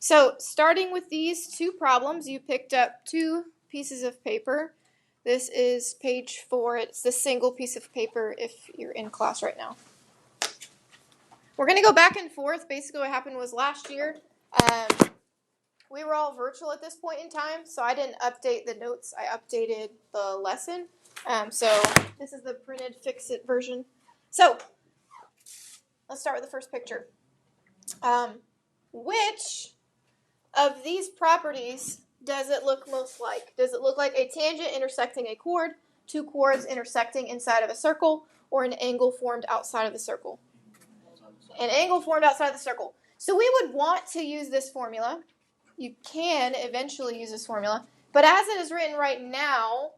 So starting with these two problems, you picked up two pieces of paper. This is page 4. It's the single piece of paper if you're in class right now. We're going to go back and forth. Basically what happened was last year, we were all virtual at this point in time, so I didn't update the notes. I updated the lesson. So this is the printed fix-it version. So let's start with the first picture. Which of these properties does it look most like? Does it look like a tangent intersecting a chord, two chords intersecting inside of a circle, or an angle formed outside of the circle? An angle formed outside of the circle. So we would want to use this formula. You can eventually use this formula, but as it is written right now,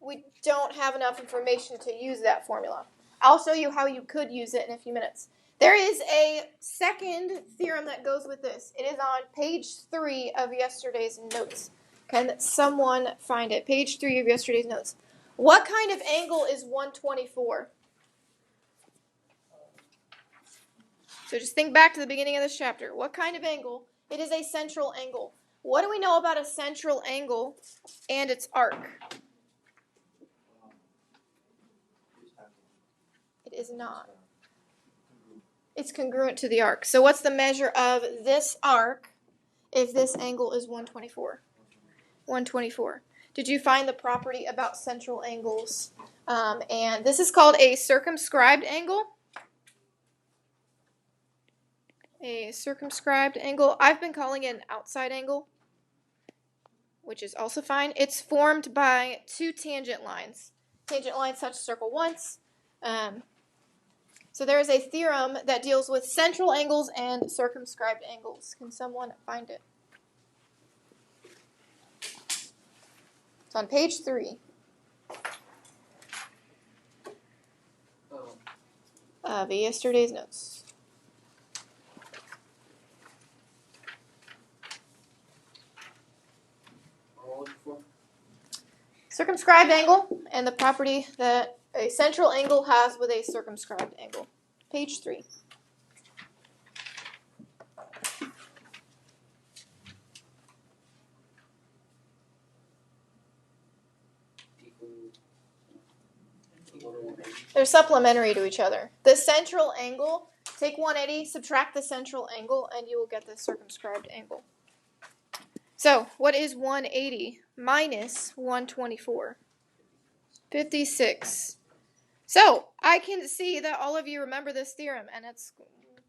we don't have enough information to use that formula. I'll show you how you could use it in a few minutes. There is a second theorem that goes with this. It is on page 3 of yesterday's notes. Can someone find it? Page 3 of yesterday's notes. What kind of angle is 124? So just think back to the beginning of this chapter. What kind of angle? It is a central angle. What do we know about a central angle and its arc? It is not. It's congruent to the arc. So what's the measure of this arc if this angle is 124? 124. Did you find the property about central angles? And this is called a circumscribed angle. A circumscribed angle. I've been calling it an outside angle, which is also fine. It's formed by two tangent lines. Tangent lines touch a circle once. So there is a theorem that deals with central angles and circumscribed angles. Can someone find it? It's on page 3. Of yesterday's notes. Circumscribed angle and the property that a central angle has with a circumscribed angle. Page 3. They're supplementary to each other. The central angle, take 180, subtract the central angle, and you will get the circumscribed angle. So, what is 180 minus 124? 56. So, I can see that all of you remember this theorem, and it's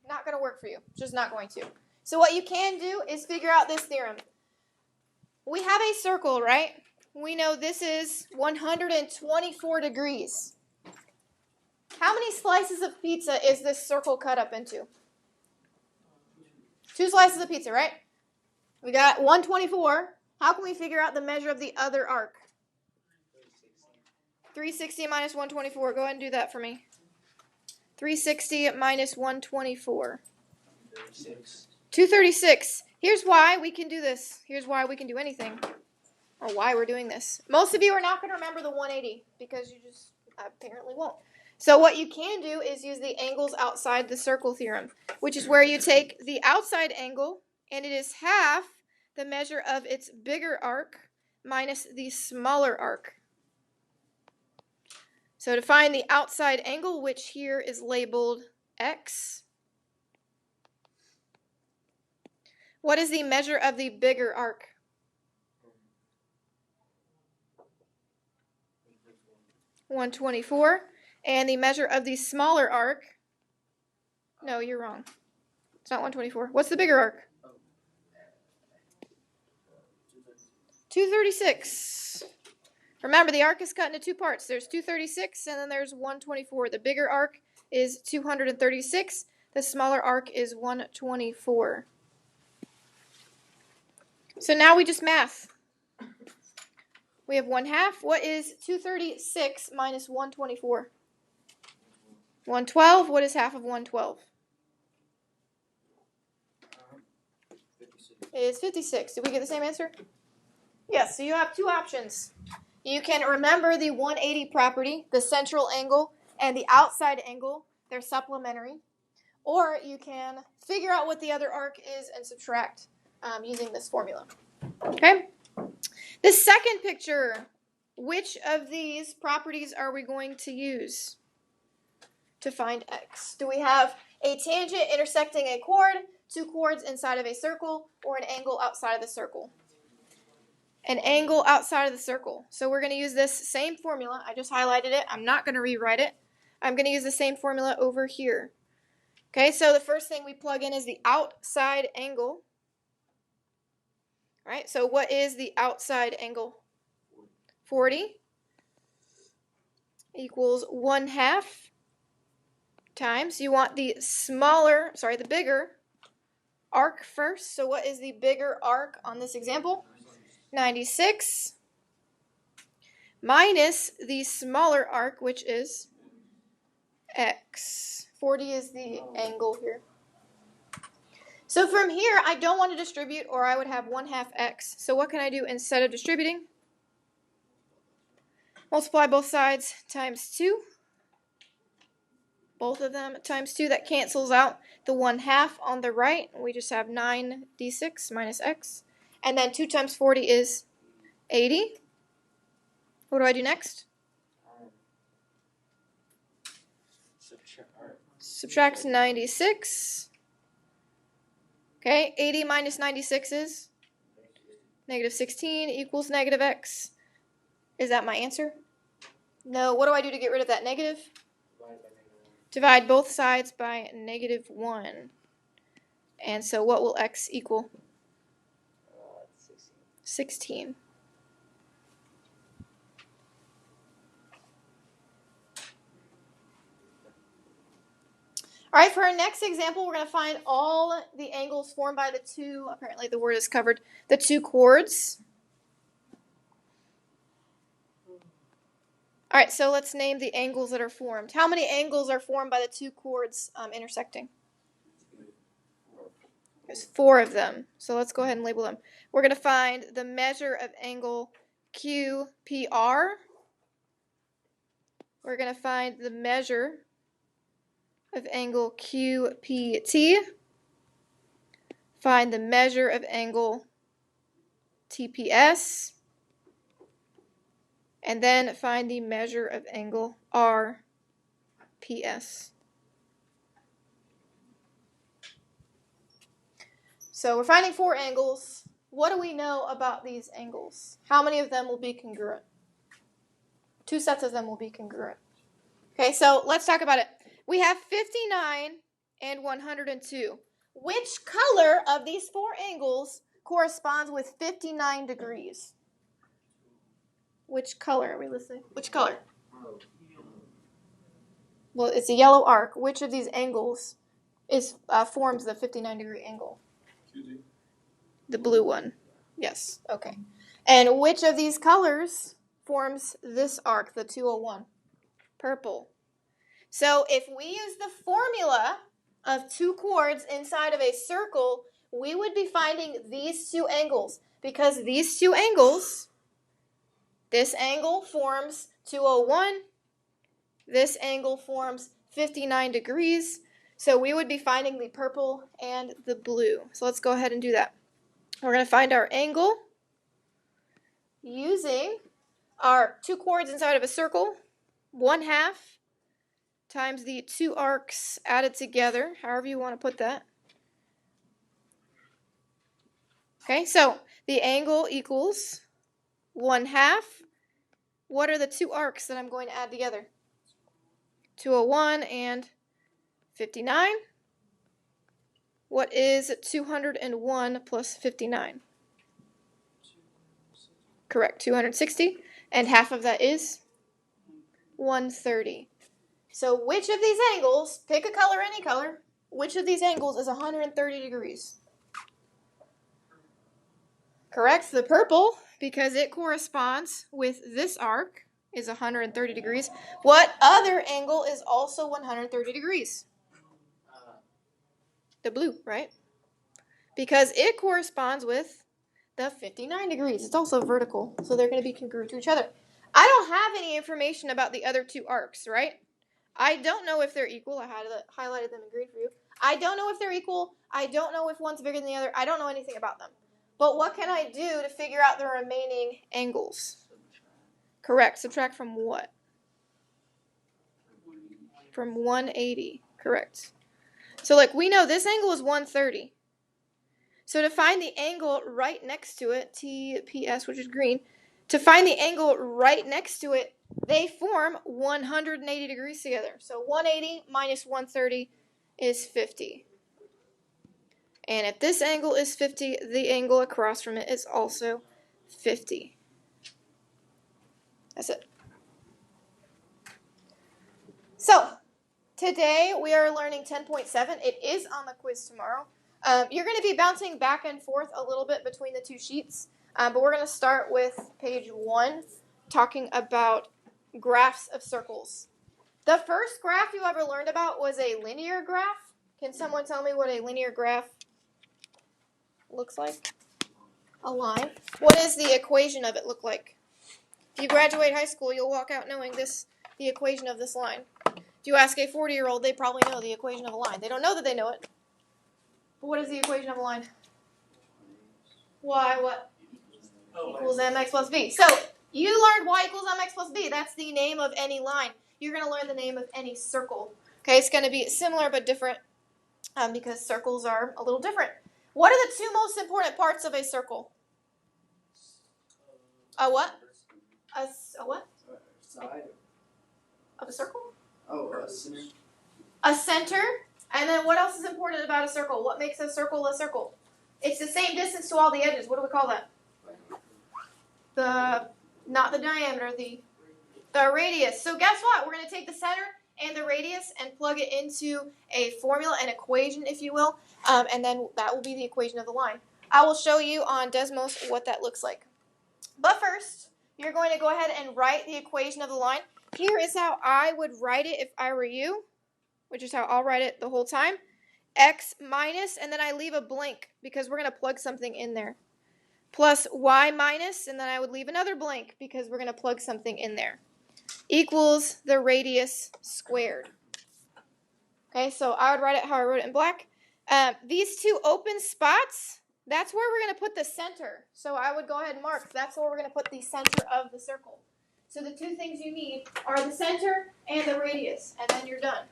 not going to work for you. It's just not going to. So, what you can do is figure out this theorem. We have a circle, right? We know this is 124 degrees. How many slices of pizza is this circle cut up into? 2 slices of pizza, right? We got 124. How can we figure out the measure of the other arc? 360 minus 124. Go ahead and do that for me. 360 minus 124. 236. Here's why we can do this. Here's why we can do anything. Or why we're doing this. Most of you are not going to remember the 180 because you just apparently won't. So what you can do is use the angles outside the circle theorem, which is where you take the outside angle, and it is half the measure of its bigger arc minus the smaller arc. So to find the outside angle, which here is labeled x, what is the measure of the bigger arc? 124. And the measure of the smaller arc, no, you're wrong. It's not 124. What's the bigger arc? 236. Remember, the arc is cut into 2 parts. There's 236 and then there's 124. The bigger arc is 236. The smaller arc is 124. So now we just math. We have 1/2. What is 236 minus 124? 112. What is half of 112? It's 56. Did we get the same answer? Yes, so you have 2 options. You can remember the 180 property, the central angle, and the outside angle. They're supplementary. Or you can figure out what the other arc is and subtract. using this formula. Okay? The second picture, which of these properties are we going to use to find x? Do we have a tangent intersecting a chord, two chords inside of a circle, or an angle outside of the circle? An angle outside of the circle. So we're going to use this same formula. I just highlighted it. I'm not going to rewrite it. I'm going to use the same formula over here. Okay, so the first thing we plug in is the outside angle. All right, so what is the outside angle? 40 equals 1/2 times. You want the bigger arc first. So what is the bigger arc on this example? 96 minus the smaller arc, which is x. 40 is the angle here. So from here, I don't want to distribute, or I would have 1/2 x. So what can I do instead of distributing? Multiply both sides times 2. Both of them times 2. That cancels out the 1/2 on the right. We just have 9d6 minus x. And then 2 times 40 is 80. What do I do next? Subtract 96. Okay, 80 minus 96 is negative 16 equals negative x. Is that my answer? No. What do I do to get rid of that negative? Divide both sides by -1. And so what will x equal? 16. All right, for our next example, we're going to find all the angles formed by the two, apparently the word is covered, the two chords. All right, so let's name the angles that are formed. How many angles are formed by the two chords intersecting? There's 4 of them. So let's go ahead and label them. We're going to find the measure of angle QPR. We're going to find the measure of angle QPT. Find the measure of angle TPS. And then find the measure of angle RPS. So we're finding 4 angles. What do we know about these angles? How many of them will be congruent? 2 sets of them will be congruent. Okay, so let's talk about it. We have 59 and 102. Which color of these 4 angles corresponds with 59 degrees? Which color are we listening? Which color? Well, it's a yellow arc. Which of these angles forms the 59-degree angle? The blue one. Yes, okay. And which of these colors forms this arc, the 201? Purple. So if we use the formula of 2 chords inside of a circle, we would be finding these 2 angles, because these 2 angles, this angle forms 201, this angle forms 59 degrees, so we would be finding the purple and the blue. So let's go ahead and do that. We're going to find our angle using our 2 chords inside of a circle, 1/2 times the 2 arcs added together, however you want to put that. Okay, so the angle equals 1/2. What are the 2 arcs that I'm going to add together? 201 and 59. What is 201 plus 59? Correct, 260. And half of that is 130. So which of these angles, pick a color, any color, which of these angles is 130 degrees? Correct, the purple, because it corresponds with this arc, is 130 degrees. What other angle is also 130 degrees? The blue, right? Because it corresponds with the 59 degrees. It's also vertical, so they're going to be congruent to each other. I don't have any information about the other 2 arcs, right? I don't know if they're equal. I highlighted them in green for you. I don't know if they're equal. I don't know if one's bigger than the other. I don't know anything about them. But what can I do to figure out the remaining angles? Correct. Subtract from what? From 180. Correct. So, like, we know this angle is 130. So to find the angle right next to it, TPS, which is green, to find the angle right next to it, they form 180 degrees together. So 180 minus 130 is 50. And if this angle is 50, the angle across from it is also 50. That's it. So, today we are learning 10.7. It is on the quiz tomorrow. You're going to be bouncing back and forth a little bit between the two sheets, but we're going to start with page 1, talking about graphs of circles. The first graph you ever learned about was a linear graph. Can someone tell me what a linear graph looks like? A line. What does the equation of it look like? If you graduate high school, you'll walk out knowing the equation of this line. If you ask a 40-year-old, they probably know the equation of a line. They don't know that they know it. But what is the equation of a line? Y what? Equals mx plus b. So you learned y equals mx plus b. That's the name of any line. You're going to learn the name of any circle. Okay, it's going to be similar but different because circles are a little different. What are the two most important parts of a circle? A what? A what? Side. Of a circle? Oh, a center. A center. And then what else is important about a circle? What makes a circle a circle? It's the same distance to all the edges. What do we call that? Not the diameter, the radius. So guess what? We're going to take the center and the radius and plug it into a formula, an equation, if you will, and then that will be the equation of the line. I will show you on Desmos what that looks like. But first, you're going to go ahead and write the equation of the line. Here is how I would write it if I were you, which is how I'll write it the whole time. X minus, and then I leave a blank because we're going to plug something in there. Plus y minus, and then I would leave another blank because we're going to plug something in there. Equals the radius squared. Okay, so I would write it how I wrote it in black. These two open spots, that's where we're going to put the center. So I would go ahead and mark. That's where we're going to put the center of the circle. So the two things you need are the center and the radius, and then you're done.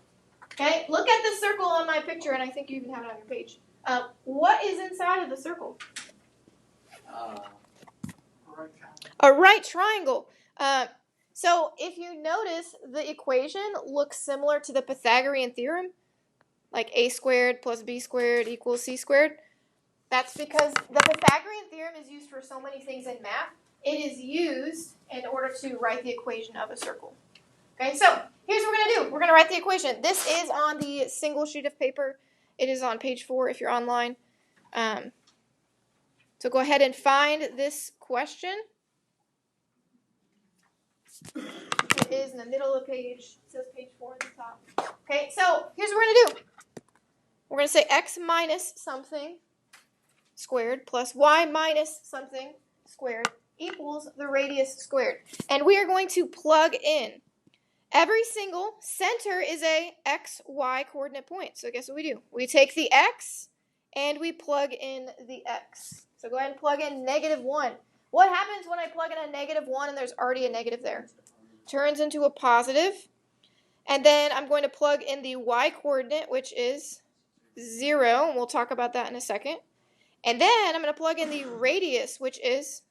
Okay, look at the circle on my picture, and I think you even have it on your page. What is inside of the circle? A right triangle. So if you notice, the equation looks similar to the Pythagorean theorem, like a squared plus b squared equals c squared. That's because the Pythagorean theorem is used for so many things in math. It is used in order to write the equation of a circle. Okay, so here's what we're going to do. We're going to write the equation. This is on the single sheet of paper. It is on page 4 if you're online. So go ahead and find this question. It is in the middle of the page. It says page 4 at the top. Okay, so here's what we're going to do. We're going to say x minus something squared plus y minus something squared equals the radius squared. And we are going to plug in. Every single center is a x, y coordinate point. So guess what we do? We take the x and we plug in the x. So go ahead and plug in -1. What happens when I plug in a -1 and there's already a negative there? Turns into a positive. And then I'm going to plug in the y coordinate, which is 0. And we'll talk about that in a second. And then I'm going to plug in the radius, which is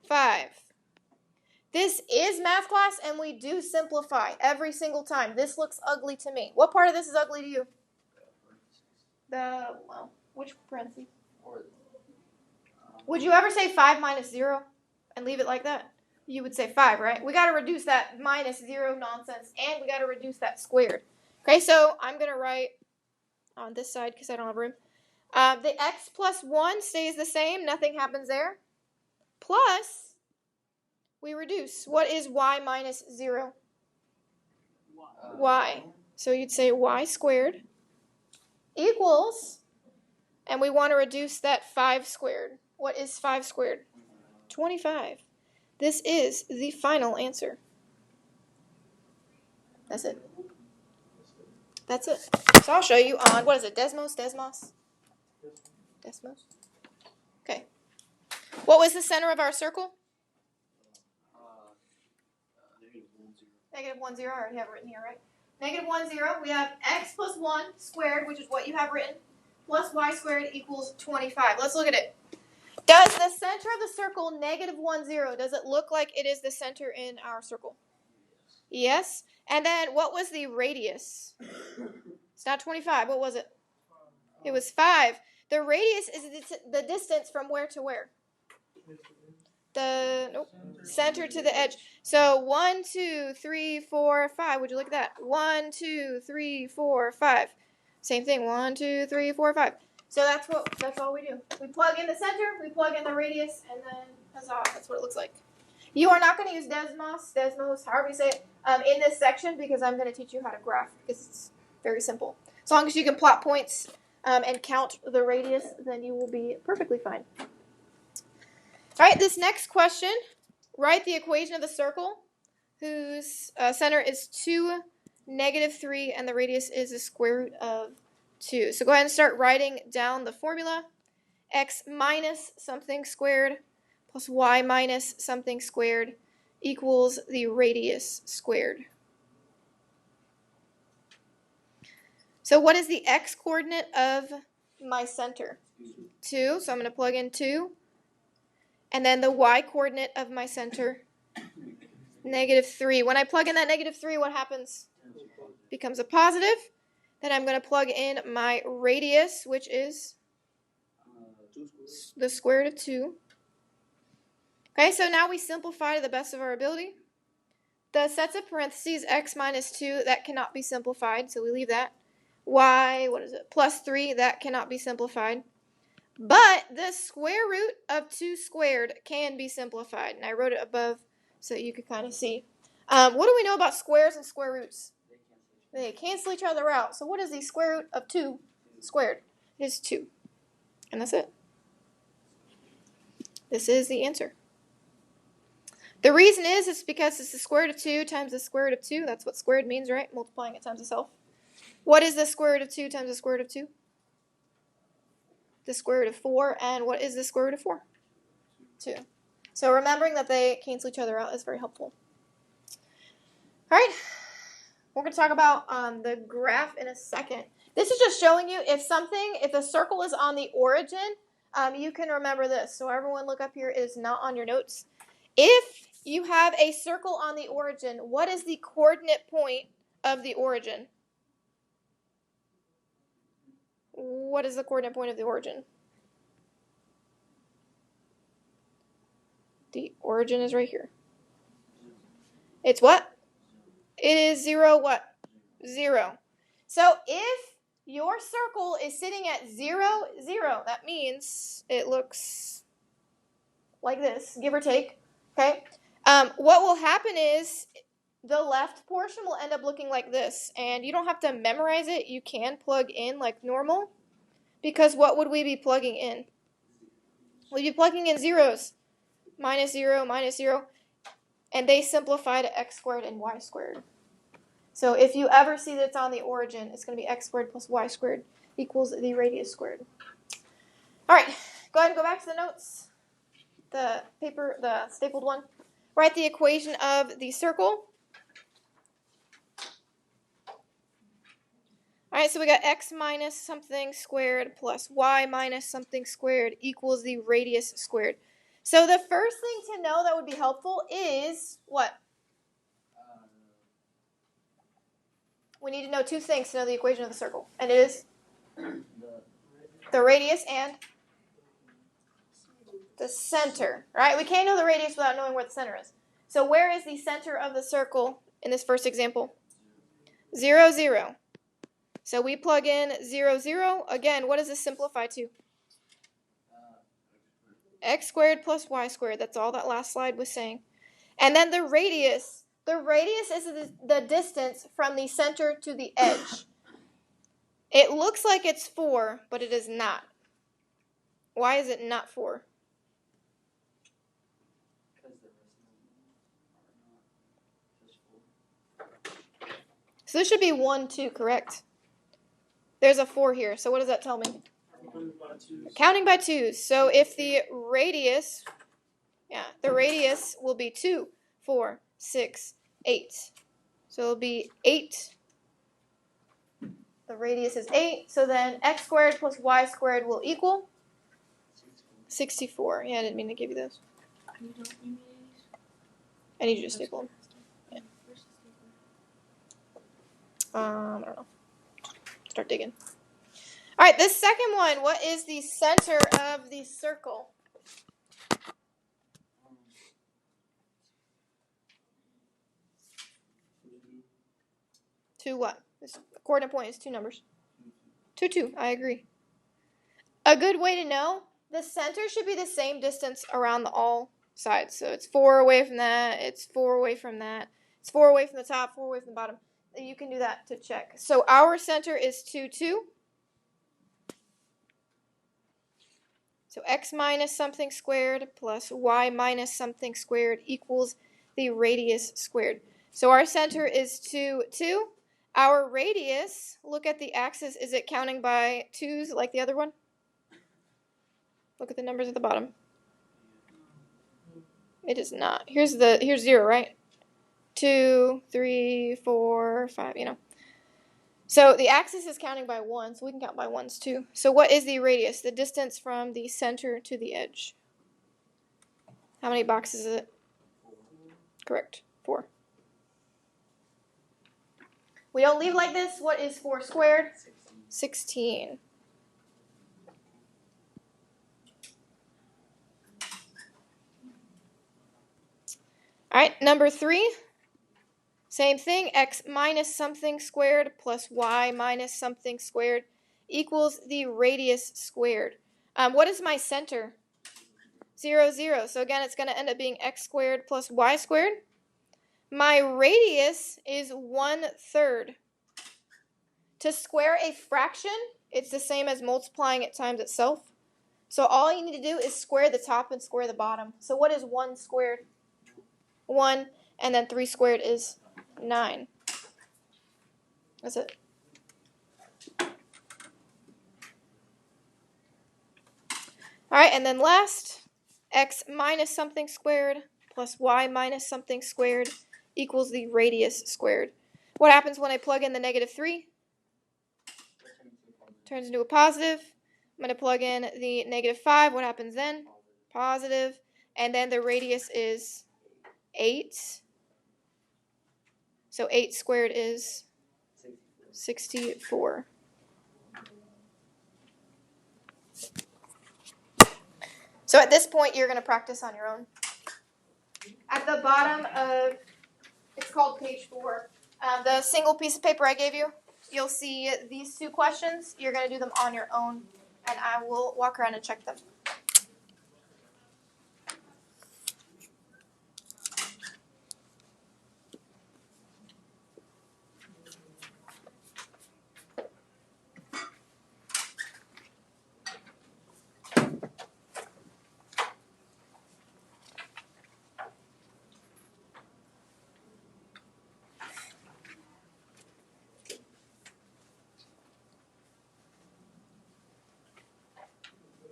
5. This is math class, and we do simplify every single time. This looks ugly to me. What part of this is ugly to you? Which parentheses? Would you ever say 5 minus 0 and leave it like that? You would say 5, right? We got to reduce that minus 0 nonsense, and we got to reduce that squared. Okay, so I'm going to write on this side because I don't have room. The x plus 1 stays the same. Nothing happens there. Plus, we reduce. What is y minus 0? Y. So you'd say y squared equals, and we want to reduce that 5 squared. What is 5 squared? 25. This is the final answer. That's it. That's it. So I'll show you on, what is it, Desmos? Okay. What was the center of our circle? Negative 1, 0. I already have it written here, right? Negative 1, 0. We have x plus 1 squared, which is what you have written, plus y squared equals 25. Let's look at it. Does the center of the circle, negative 1, 0, does it look like it is the center in our circle? Yes. And then what was the radius? It's not 25. What was it? It was 5. The radius is the distance from where to where? The center to the edge. So 1, 2, 3, 4, 5. Would you look at that? 1, 2, 3, 4, 5. Same thing. 1, 2, 3, 4, 5. So that's all we do. We plug in the center, we plug in the radius, and then huzzah, that's what it looks like. You are not going to use Desmos, however you say it, in this section because I'm going to teach you how to graph because it's very simple. As long as you can plot points and count the radius, then you will be perfectly fine. All right, this next question, write the equation of the circle whose center is 2, negative 3, and the radius is the square root of 2. So go ahead and start writing down the formula. X minus something squared plus y minus something squared equals the radius squared. So what is the x coordinate of my center? 2, so I'm going to plug in 2. And then the y coordinate of my center, negative 3. When I plug in that negative 3, what happens? Becomes a positive. Then I'm going to plug in my radius, which is the square root of 2. Okay, so now we simplify to the best of our ability. The sets of parentheses, x minus 2, that cannot be simplified, so we leave that. Y, plus 3, that cannot be simplified. But the square root of 2 squared can be simplified. And I wrote it above so you could kind of see. What do we know about squares and square roots? They cancel each other out. So what is the square root of 2 squared? It is 2. And that's it. This is the answer. The reason is it's because it's the square root of 2 times the square root of 2. That's what squared means, right? Multiplying it times itself. What is the square root of 2 times the square root of 2? The square root of 4. And what is the square root of 4? 2. So remembering that they cancel each other out is very helpful. All right. We're going to talk about the graph in a second. This is just showing you if the circle is on the origin, you can remember this. So everyone look up here. It is not on your notes. If you have a circle on the origin, what is the coordinate point of the origin? What is the coordinate point of the origin? The origin is right here. It's what? It is 0 what? 0. So if your circle is sitting at 0, 0, that means it looks like this, give or take. Okay? What will happen is the left portion will end up looking like this. And you don't have to memorize it. You can plug in like normal. Because what would we be plugging in? We'd be plugging in zeros. Minus 0, minus 0. And they simplify to x squared and y squared. So if you ever see that it's on the origin, it's going to be x squared plus y squared equals the radius squared. All right, go ahead and go back to the notes. The paper, the stapled one. Write the equation of the circle. All right, so we got x minus something squared plus y minus something squared equals the radius squared. So the first thing to know that would be helpful is what? We need to know two things to know the equation of the circle. And it is the radius and the center. Right? We can't know the radius without knowing where the center is. So where is the center of the circle in this first example? 0, 0. So we plug in 0, 0. Again, what does this simplify to? X squared plus y squared. That's all that last slide was saying. And then the radius. The radius is the distance from the center to the edge. It looks like it's 4, but it is not. Why is it not 4? So this should be 1, 2, correct? There's a 4 here. So what does that tell me? Counting by twos. So if the radius, the radius will be 2, 4, 6, 8. So it'll be 8. The radius is 8. So then x squared plus y squared will equal 64. Yeah, I didn't mean to give you those. You don't need me these? I need you to staple them. Yeah. I don't know. Start digging. All right, this second one. What is the center of the circle? Two what? This coordinate point is 2 numbers. 2, 2. I agree. A good way to know, the center should be the same distance around all sides. So it's 4 away from that. It's 4 away from that. It's 4 away from the top, 4 away from the bottom. You can do that to check. So our center is 2, 2. So x minus something squared plus y minus something squared equals the radius squared. So our center is 2, 2. Our radius, look at the axis. Is it counting by 2s like the other one? Look at the numbers at the bottom. It is not. Here's 0, right? 2, 3, 4, 5, So the axis is counting by 1, so we can count by 1s too. So what is the radius? The distance from the center to the edge. How many boxes is it? Correct. 4. We don't leave like this. What is 4 squared? 16. All right, number 3. Same thing. X minus something squared plus y minus something squared equals the radius squared. What is my center? 0, 0. So again, it's going to end up being x squared plus y squared. My radius is 1/3. To square a fraction, it's the same as multiplying it times itself. So all you need to do is square the top and square the bottom. So what is 1 squared? 1, and then 3 squared is 9. That's it. All right, and then last, x minus something squared plus y minus something squared equals the radius squared. What happens when I plug in the negative 3? Turns into a positive. I'm going to plug in the negative 5. What happens then? Positive. And then the radius is 8. So 8 squared is 64. So at this point, you're going to practice on your own. At the bottom of, it's called page 4, the single piece of paper I gave you, you'll see these 2 questions. You're going to do them on your own, and I will walk around and check them.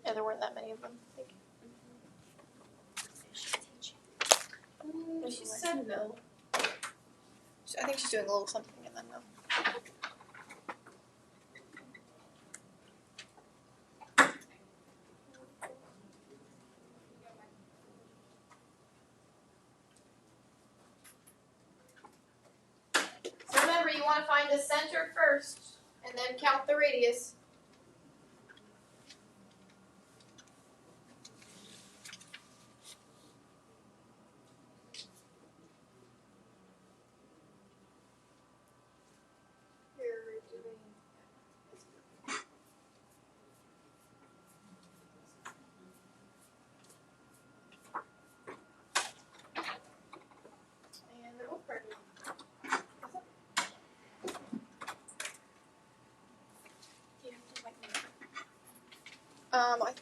Yeah, there weren't that many of them. Thank you. She said no. I think she's doing a little something and then no. So remember, you want to find the center first and then count the radius.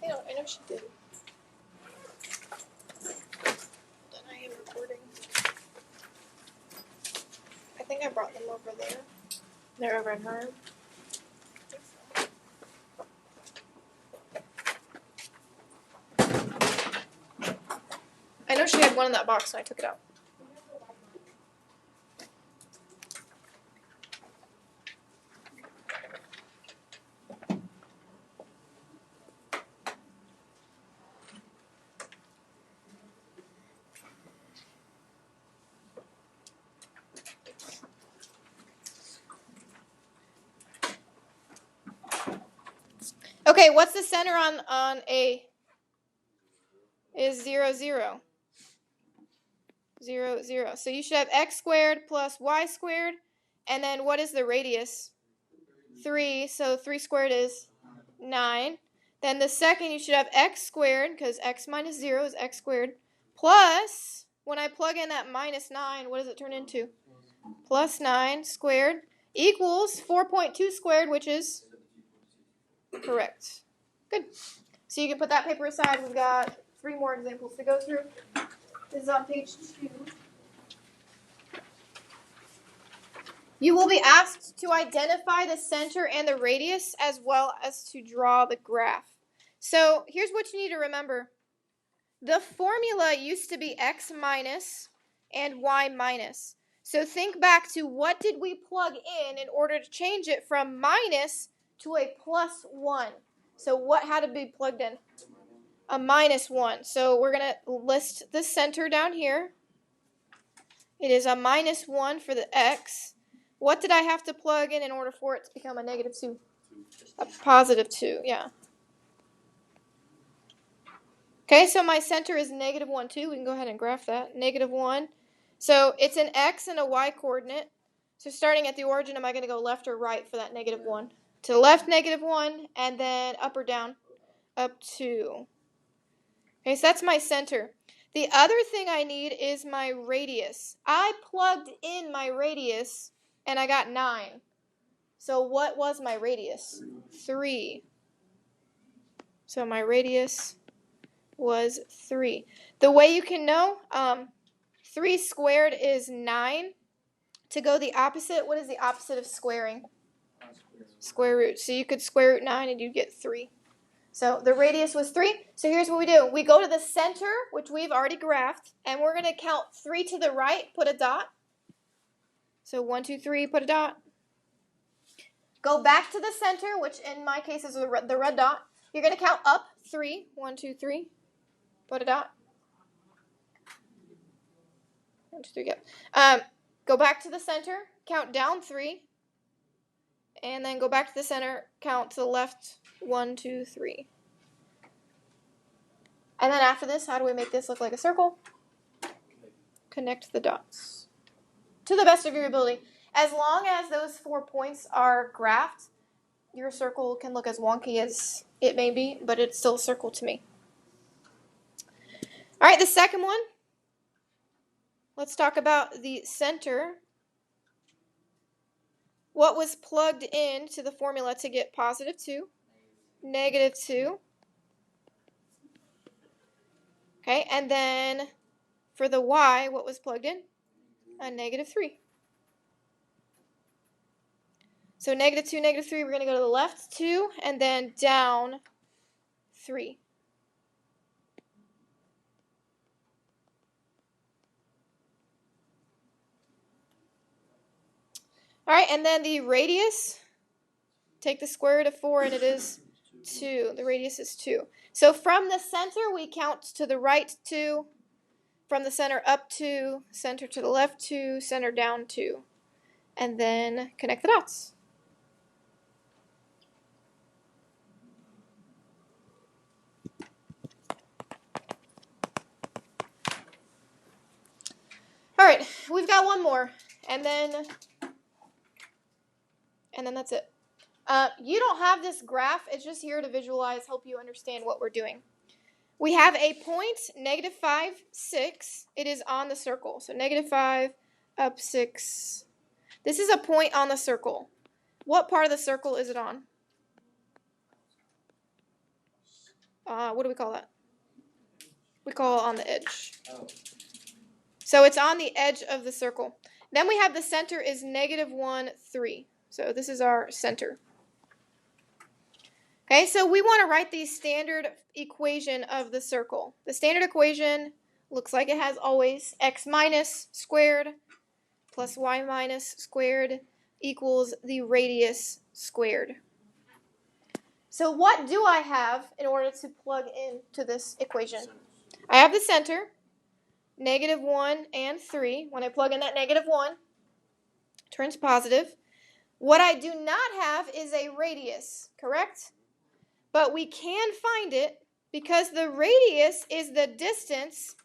I know she did. Then I am recording. I think I brought them over there. They're over in her room. I think so. had one in that box and I took it out. Okay, what's the center on A? Is 0, 0. 0, 0. So you should have x squared plus y squared. And then what is the radius? 3. So 3 squared is 9. Then the second you should have x squared, because x minus 0 is x squared, plus, when I plug in that minus 9, what does it turn into? Plus 9 squared equals 4.2 squared, which is correct. Good. So you can put that paper aside. We've got 3 more examples to go through. This is on page 2. You will be asked to identify the center and the radius as well as to draw the graph. So here's what you need to remember. The formula used to be x minus and y minus. So think back to what did we plug in order to change it from minus to a plus 1. So what had to be plugged in? A minus 1. So we're going to list the center down here. It is a minus 1 for the x. What did I have to plug in order for it to become a negative 2? A positive 2, yeah. Okay, so my center is negative 1, 2. We can go ahead and graph that. Negative 1. So it's an x and a y coordinate. So starting at the origin, am I going to go left or right for that negative 1? To the left, negative 1, and then up or down? Up 2. Okay, so that's my center. The other thing I need is my radius. I plugged in my radius, and I got 9. So what was my radius? 3. So my radius was 3. The way you can know, 3 squared is 9. To go the opposite, what is the opposite of squaring? Square root. So you could square root 9 and you'd get 3. So the radius was 3. So here's what we do. We go to the center, which we've already graphed, and we're going to count 3 to the right, put a dot. So 1, 2, 3, put a dot. Go back to the center, which in my case is the red dot. You're going to count up 3. 1, 2, 3. Put a dot. 1, 2, 3, go. Go back to the center, count down 3. And then go back to the center, count to the left, 1, 2, 3. And then after this, how do we make this look like a circle? Connect the dots. To the best of your ability. As long as those 4 points are graphed, your circle can look as wonky as it may be, but it's still a circle to me. All right, the second one. Let's talk about the center. What was plugged in to the formula to get positive 2? Negative 2. Okay, and then for the y, what was plugged in? A negative 3. So negative 2, negative 3, we're going to go to the left 2, and then down 3. All right, and then the radius, take the square root of 4, and it is 2. The radius is 2. So from the center, we count to the right 2, from the center up 2, center to the left 2, center down 2, and then connect the dots. All right, we've got one more, and then that's it. You don't have this graph. It's just here to visualize, help you understand what we're doing. We have a point, negative 5, 6. It is on the circle. So negative 5, up 6. This is a point on the circle. What part of the circle is it on? What do we call that? We call it on the edge. So it's on the edge of the circle. Then we have the center is negative 1, 3. So this is our center. Okay, so we want to write the standard equation of the circle. The standard equation looks like it has always x minus squared plus y minus squared equals the radius squared. So what do I have in order to plug into this equation? I have the center, -1 and 3. When I plug in that -1, turns positive. What I do not have is a radius, correct? But we can find it because the radius is the distance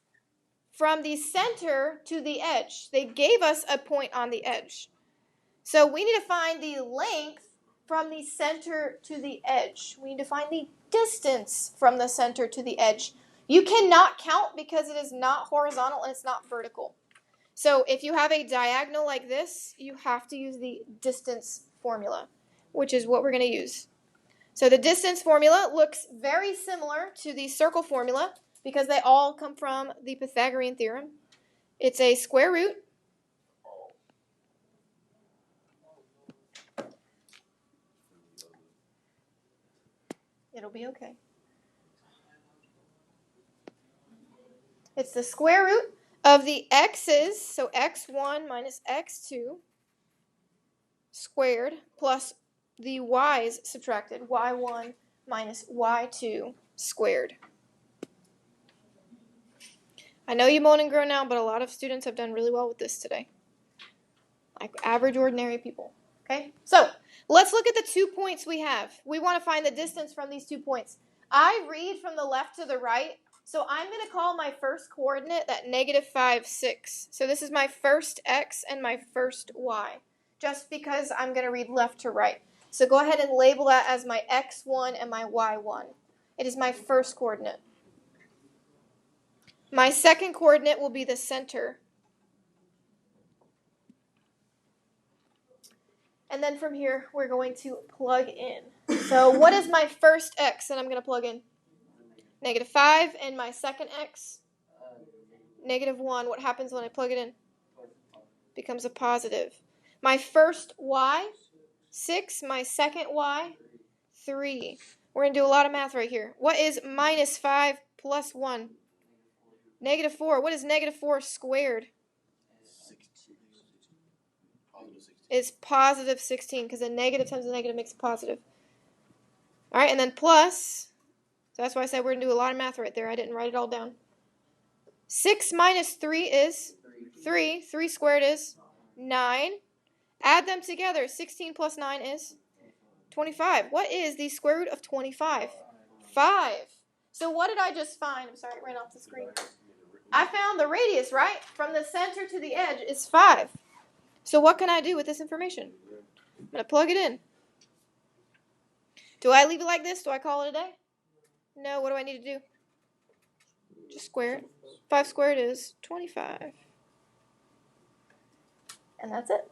from the center to the edge. They gave us a point on the edge. So we need to find the length from the center to the edge. We need to find the distance from the center to the edge. You cannot count because it is not horizontal and it's not vertical. So if you have a diagonal like this, you have to use the distance formula, which is what we're going to use. So the distance formula looks very similar to the circle formula because they all come from the Pythagorean theorem. It's a square root It'll be okay. It's the square root of the x's, so x1 minus x2 squared plus the y's subtracted, y1 minus y2 squared. I know you moan and groan now, but a lot of students have done really well with this today. Like average, ordinary people. Okay? So, let's look at the 2 points we have. We want to find the distance from these 2 points. I read from the left to the right, so I'm going to call my first coordinate that -5, 6. So this is my first x and my first y, just because I'm going to read left to right. So go ahead and label that as my x1 and my y1. It is my first coordinate. My second coordinate will be the center. And then from here, we're going to plug in. So what is my first x that I'm going to plug in? -5, and my second x? -1. What happens when I plug it in? Becomes a positive. My first y? 6. My second y? 3. We're going to do a lot of math right here. What is -5 plus 1? -4. What is -4 squared? Is positive 16, because a negative times a negative makes a positive. All right, and then plus, so that's why I said we're going to do a lot of math right there. I didn't write it all down. 6 minus 3 is 3. 3 squared is 9. Add them together. 16 plus 9 is 25. What is the square root of 25? 5. So what did I just find? I'm sorry, it ran off the screen. I found the radius, right? From the center to the edge is 5. So what can I do with this information? I'm going to plug it in. Do I leave it like this? Do I call it a day? No, what do I need to do? Just square it. 5 squared is 25. And that's it.